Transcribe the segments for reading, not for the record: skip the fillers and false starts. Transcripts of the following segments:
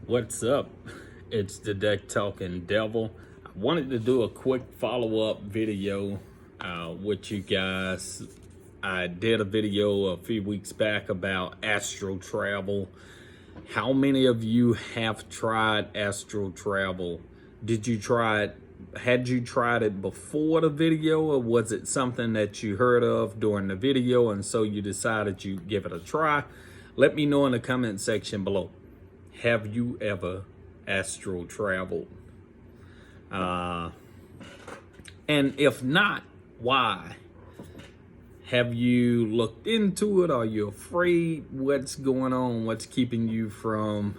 What's up? It's the Deck Talking Devil. I wanted to do a quick follow-up video with you guys. I did a video a few weeks back about astral travel. How many of you have tried astral travel? Did you try it? Had you tried it before the video, or was it something that you heard of during the video and so you decided you'd give it a try? Let me know in the comment section below. Have you ever astral traveled? And if not, why? Have you looked into it? Are you afraid? What's going on? What's keeping you from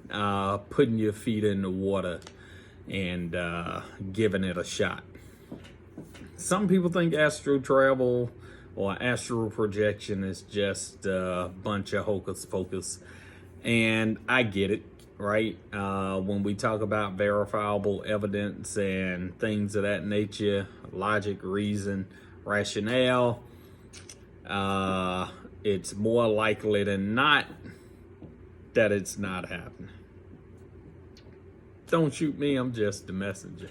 putting your feet in the water and giving it a shot? Some people think astral travel or astral projection is just a bunch of hocus pocus. And I get it, right? When we talk about verifiable evidence and things of that nature, logic, reason, rationale, it's more likely than not that it's not happening. Don't shoot me, I'm just the messenger.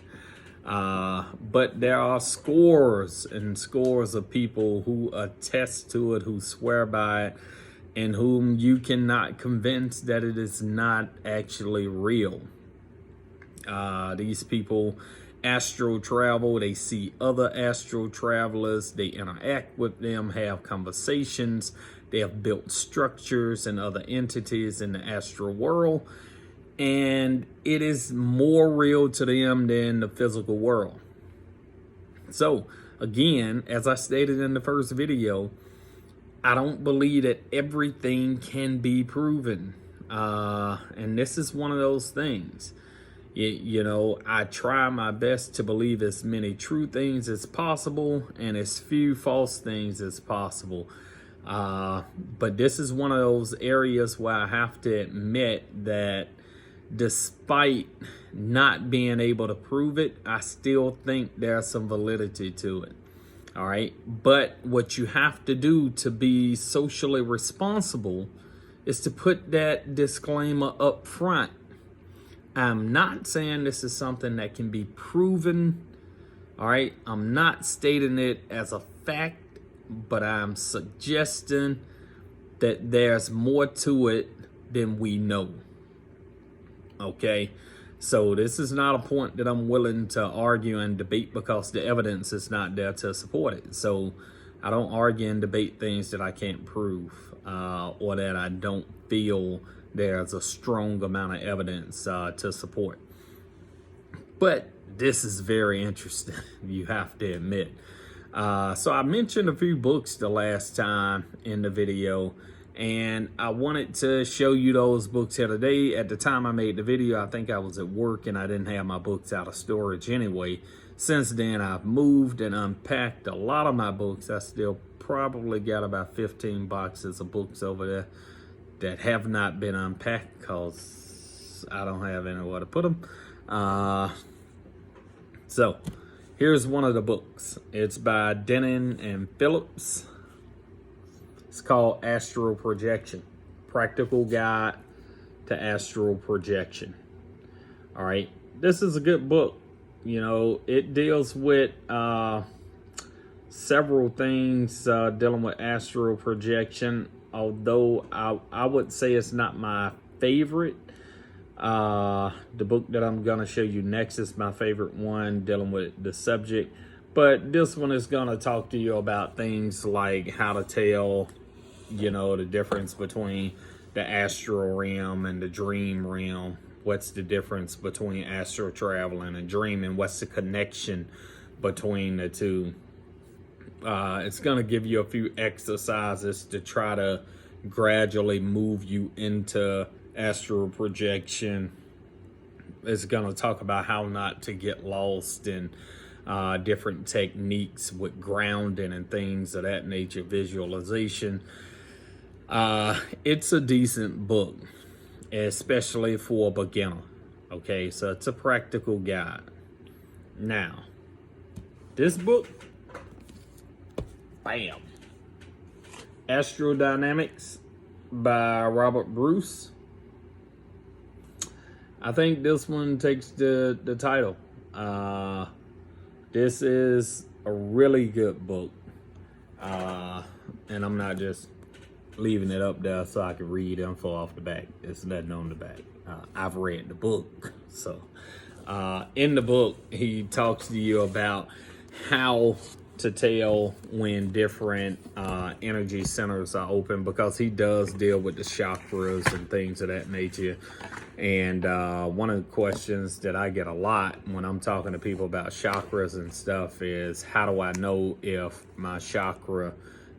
But there are scores and scores of people who attest to it, who swear by it, and whom you cannot convince that it is not actually real. These people astral travel, they see other astral travelers, they interact with them, have conversations, they have built structures and other entities in the astral world, and it is more real to them than the physical world. So again, as I stated in the first video, I don't believe that everything can be proven. And this is one of those things. You know, I try my best to believe as many true things as possible and as few false things as possible. But this is one of those areas where I have to admit that despite not being able to prove it, I still think there's some validity to it. All right. But what you have to do to be socially responsible is to put that disclaimer up front. I'm not saying this is something that can be proven. All right. I'm not stating it as a fact, but I'm suggesting that there's more to it than we know. Okay. So this is not a point that I'm willing to argue and debate because the evidence is not there to support it. So I don't argue and debate things that I can't prove or that I don't feel there's a strong amount of evidence to support. But this is very interesting, you have to admit. So I mentioned a few books the last time in the video, and I wanted to show you those books here today. At the time I made the video, I think I was at work and I didn't have my books out of storage anyway. Since then, I've moved and unpacked a lot of my books. I still probably got about 15 boxes of books over there that have not been unpacked because I don't have anywhere to put them. So here's one of the books. It's by Denon and Phillips. It's called Astral Projection, Practical Guide to Astral Projection. All right. This is a good book. You know, it deals with several things dealing with astral projection, although I would say it's not my favorite. The book that I'm going to show you next is my favorite one dealing with the subject. But this one is going to talk to you about things like how to tell, you know, the difference between the astral realm and the dream realm. What's the difference between astral travel and a dream, and what's the connection between the two? It's going to give you a few exercises to try to gradually move you into astral projection. It's going to talk about how not to get lost in different techniques with grounding and things of that nature, visualization. It's a decent book, especially for a beginner. Okay, so it's a practical guide. Now, this book, bam, Astrodynamics by Robert Bruce. I think this one takes the title. This is a really good book. And I'm not just leaving it up there so I can read info off the back. It's nothing on the back. I've read the book. So in the book, he talks to you about how to tell when different energy centers are open, because he does deal with the chakras and things of that nature. And one of the questions that I get a lot when I'm talking to people about chakras and stuff is, how do I know if a chakra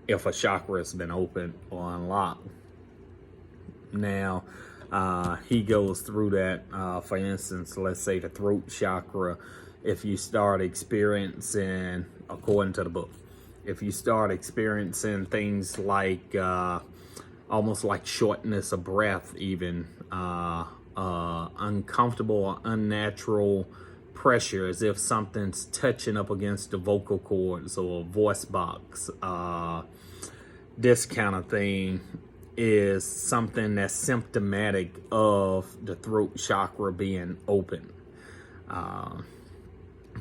has been opened or unlocked? Now, he goes through that. For instance, let's say the throat chakra, if you start experiencing, according to the book, if you start experiencing things like almost like shortness of breath, even uncomfortable or unnatural pressure, as if something's touching up against the vocal cords or voice box, this kind of thing is something that's symptomatic of the throat chakra being open.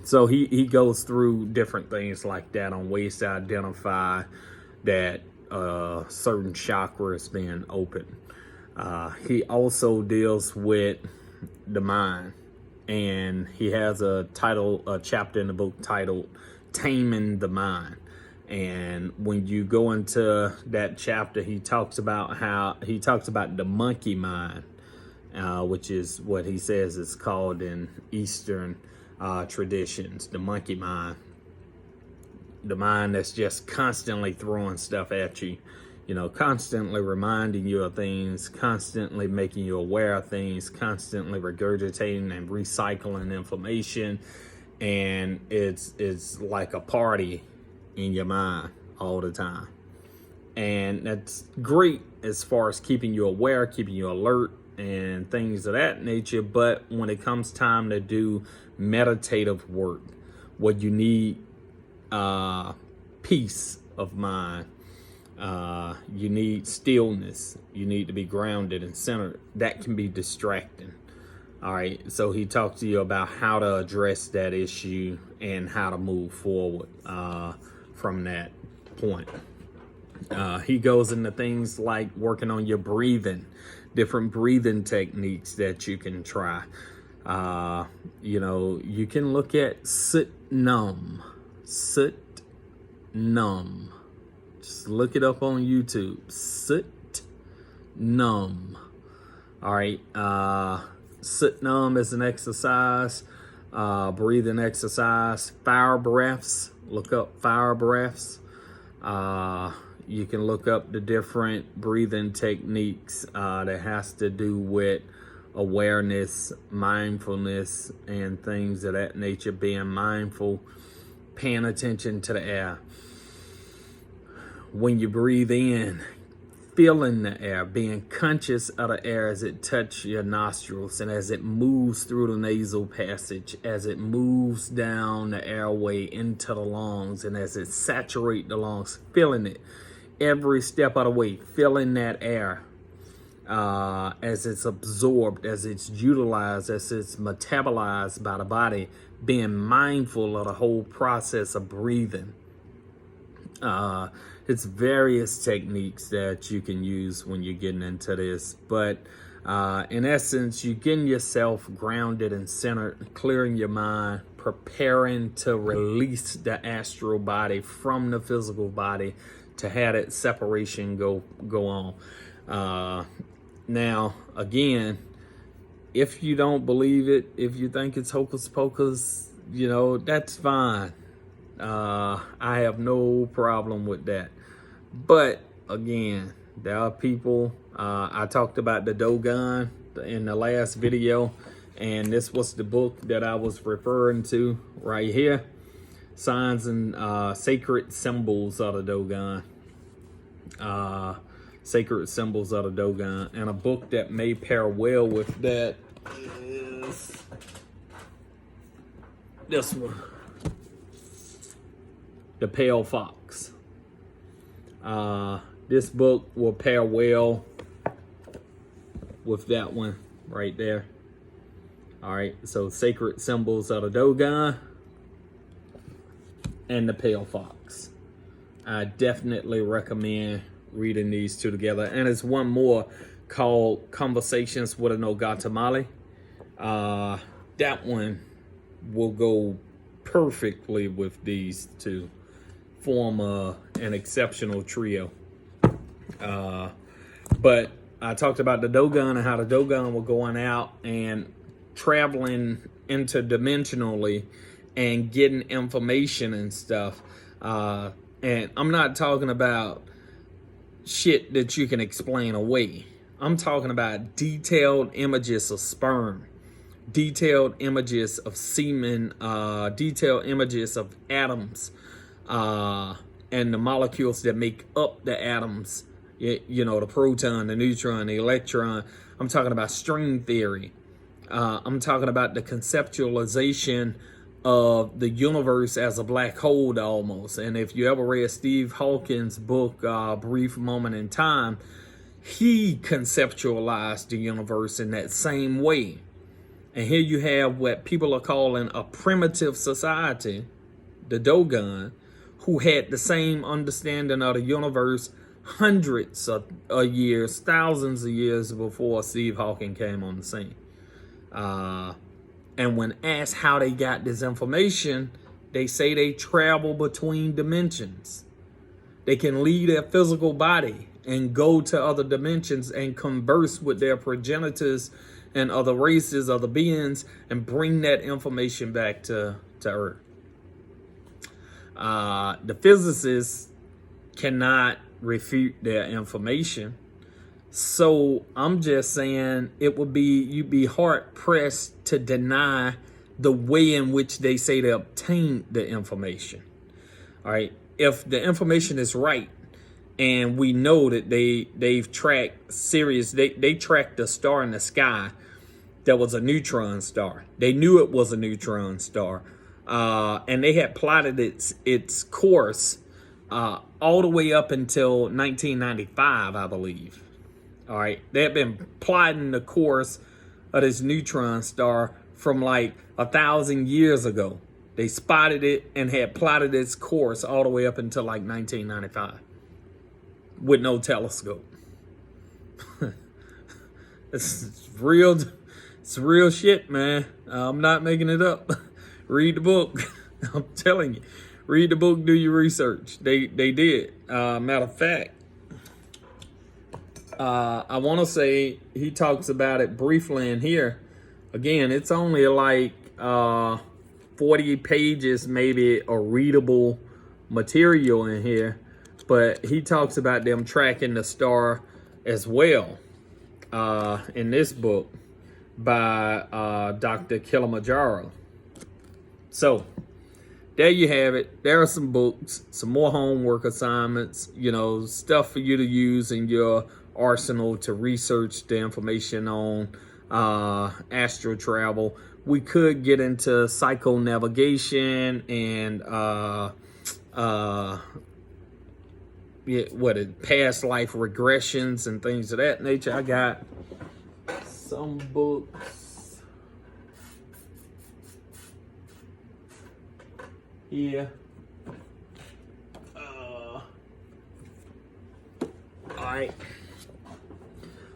So he goes through different things like that on ways to identify that certain chakra is being open. He also deals with the mind, and he has a chapter in the book titled Taming the Mind. And when you go into that chapter, he talks about the monkey mind, which is what he says is called in Eastern traditions, the monkey mind. The mind that's just constantly throwing stuff at you, constantly reminding you of things, constantly making you aware of things, constantly regurgitating and recycling information. And it's like a party in your mind all the time. And that's great as far as keeping you aware, keeping you alert, and things of that nature. But when it comes time to do meditative work, what you need peace of mind, you need stillness, you need to be grounded and centered. That can be distracting. All right, so he talks to you about how to address that issue and how to move forward from that point. He goes into things like working on your breathing, different breathing techniques that you can try. You can look at sit numb. Just look it up on YouTube. Sit numb. All right. Sit numb is an exercise, breathing exercise. Fire breaths. Look up fire breaths. You can look up the different breathing techniques that has to do with awareness, mindfulness, and things of that nature. Being mindful, paying attention to the air. When you breathe in, feeling the air, being conscious of the air as it touches your nostrils and as it moves through the nasal passage, as it moves down the airway into the lungs, and as it saturates the lungs, feeling it every step of the way, feeling that air as it's absorbed, as it's utilized, as it's metabolized by the body, being mindful of the whole process of breathing. It's various techniques that you can use when you're getting into this, but in essence, you're getting yourself grounded and centered, clearing your mind, preparing to release the astral body from the physical body, to have that separation go on. Now, again, if you don't believe it, if you think it's hocus pocus, that's fine. I have no problem with that. But again, there are people, I talked about the Dogon in the last video, and this was the book that I was referring to right here. Signs and Sacred Symbols of the Dogon. Sacred Symbols of the Dogon. And a book that may pair well with that is this one. The Pale Fox. This book will pair well with that one right there. All right, so Sacred Symbols of the Dogon and the Pale Fox. I definitely recommend reading these two together. And there's one more called Conversations with an Ogatamale. That one will go perfectly with these two, form an exceptional trio. But I talked about the Dogon and how the Dogon were going out and traveling interdimensionally and getting information and stuff. And I'm not talking about shit that you can explain away. I'm talking about detailed images of sperm, detailed images of semen, detailed images of atoms, and the molecules that make up the atoms. You know, the proton, the neutron, the electron. I'm talking about string theory. I'm talking about the conceptualization of the universe as a black hole almost. And if you ever read Steve Hawkins' book, Brief Moment in Time, he conceptualized the universe in that same way. And here you have what people are calling a primitive society, the Dogon, who had the same understanding of the universe hundreds of years, thousands of years before Steve Hawking came on the scene. And when asked how they got this information, they say they travel between dimensions. They can leave their physical body and go to other dimensions and converse with their progenitors and other races, other beings, and bring that information back to Earth. The physicists cannot refute their information. So I'm just saying you'd be hard pressed to deny the way in which they say they obtained the information. All right. If the information is right, and we know that they've tracked they tracked a star in the sky that was a neutron star. They knew it was a neutron star. And they had plotted its course all the way up until 1995, I believe. All right, they had been plotting the course of this neutron star from like 1,000 years ago. They spotted it and had plotted its course all the way up until like 1995 with no telescope. It's real shit, man. I'm not making it up. Read the book. I'm telling you. Read the book, do your research. They did. Matter of fact, I want to say he talks about it briefly in here. Again, it's only like 40 pages, maybe, of readable material in here. But he talks about them tracking the star as well in this book by Dr. Kilimanjaro. So there you have it. There are some books, some more homework assignments, stuff for you to use in your arsenal to research the information on astral travel. We could get into psychonavigation and past life regressions and things of that nature. I got some books here. All right.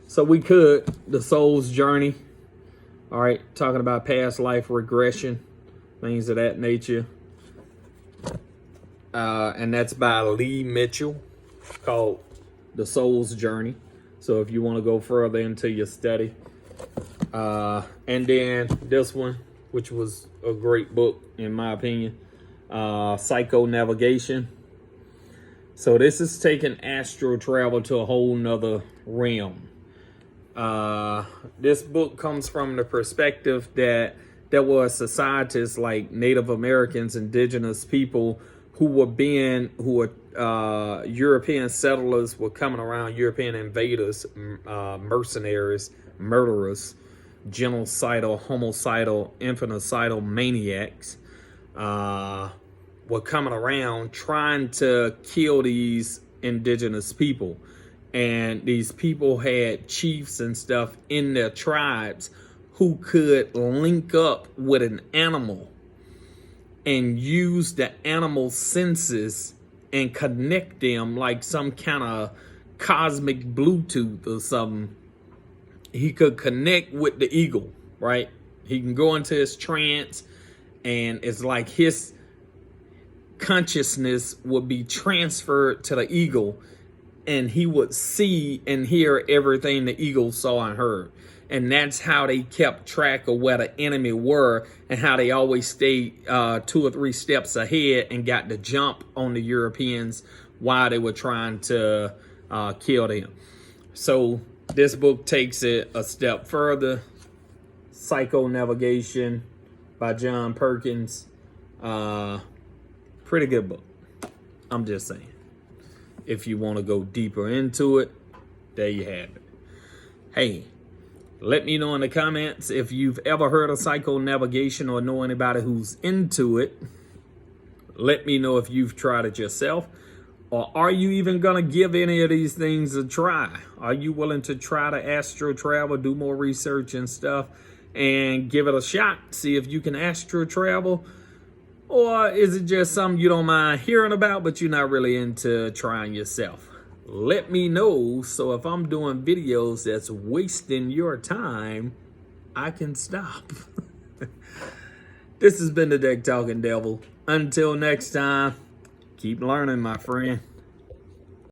So we could, The Soul's Journey. All right, talking about past life regression, things of that nature. And that's by Lee Mitchell, called The Soul's Journey. So if you want to go further into your study. And then this one, which was a great book, in my opinion, Psychonavigation. So this is taking astral travel to a whole nother realm. This book comes from the perspective that there were societies like Native Americans, indigenous people European settlers were coming around, European invaders, mercenaries, murderers, genocidal, homicidal, infinicidal maniacs, were coming around trying to kill these indigenous people. And these people had chiefs and stuff in their tribes who could link up with an animal and use the animal senses and connect them like some kind of cosmic Bluetooth or something. He could connect with the eagle, right? He can go into his trance, and it's like his consciousness would be transferred to the eagle, and he would see and hear everything the eagle saw and heard. And that's how they kept track of where the enemy were, and how they always stayed 2 or 3 steps ahead and got the jump on the Europeans while they were trying to kill them. So this book takes it a step further. Psycho-Navigation by John Perkins. Pretty good book. I'm just saying. If you want to go deeper into it, there you have it. Hey, let me know in the comments if you've ever heard of psycho-navigation or know anybody who's into it. Let me know if you've tried it yourself. Or are you even going to give any of these things a try? Are you willing to try to astro travel, do more research and stuff, and give it a shot? See if you can astro travel? Or is it just something you don't mind hearing about, but you're not really into trying yourself? Let me know, so if I'm doing videos that's wasting your time, I can stop. This has been the Deck Talking Devil. Until next time, keep learning, my friend.